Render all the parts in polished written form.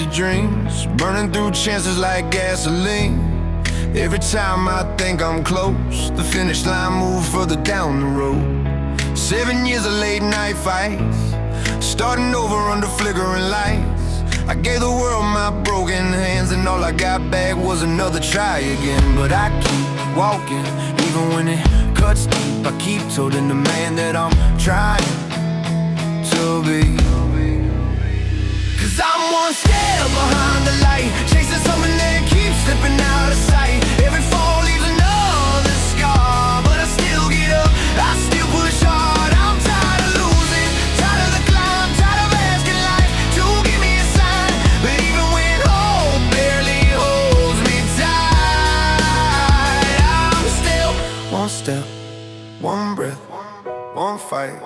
of dreams, burning through chances like gasoline. Every time I think I'm close, the finish line moves further down the road. 7 years of late night fights, starting over under flickering lights. I gave the world my broken hands, and all I got back was another try again. But I keep walking, even when it cuts deep. I keep toting the man that I'm trying to be. 'Cause I'm one step behind the light, chasing something that keeps slipping out of sight. Every fall leaves another scar, but I still get up, I still push hard. I'm tired of losing, tired of the climb, tired of asking life to give me a sign. But even when hope barely holds me tight, I'm still one step, one breath, one fight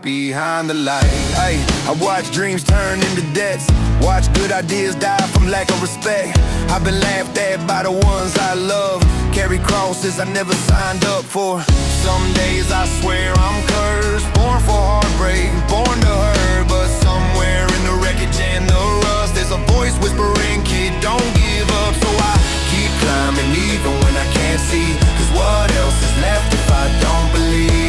behind the light. Ay, I watch dreams turn into deaths, watch good ideas die from lack of respect. I've been laughed at by the ones I love, carry crosses I never signed up for. Some days I swear I'm cursed, born for heartbreak, born to hurt. But somewhere in the wreckage and the rust, there's a voice whispering, kid, don't give up. So I keep climbing even when I can't see, 'cause what else is left if I don't believe?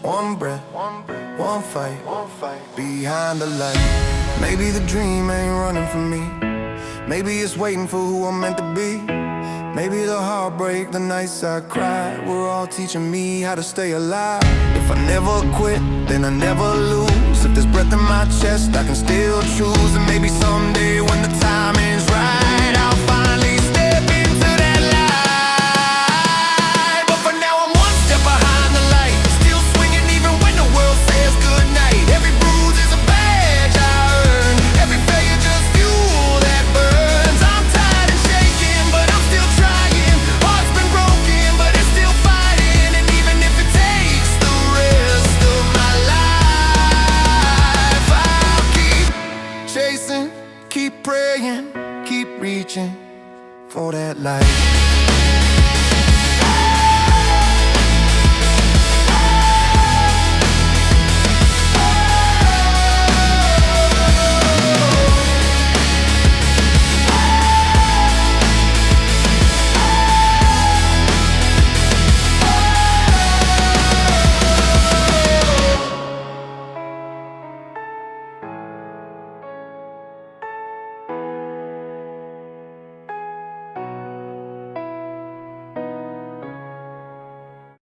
One breath, one fight behind the light. Maybe the dream ain't running from me, maybe it's waiting for who I'm meant to be. Maybe the heartbreak, the nights I cried, were all teaching me how to stay alive. If I never quit, then I never lose. If there's breath in my chest, I can still choose. And maybe someday when the time is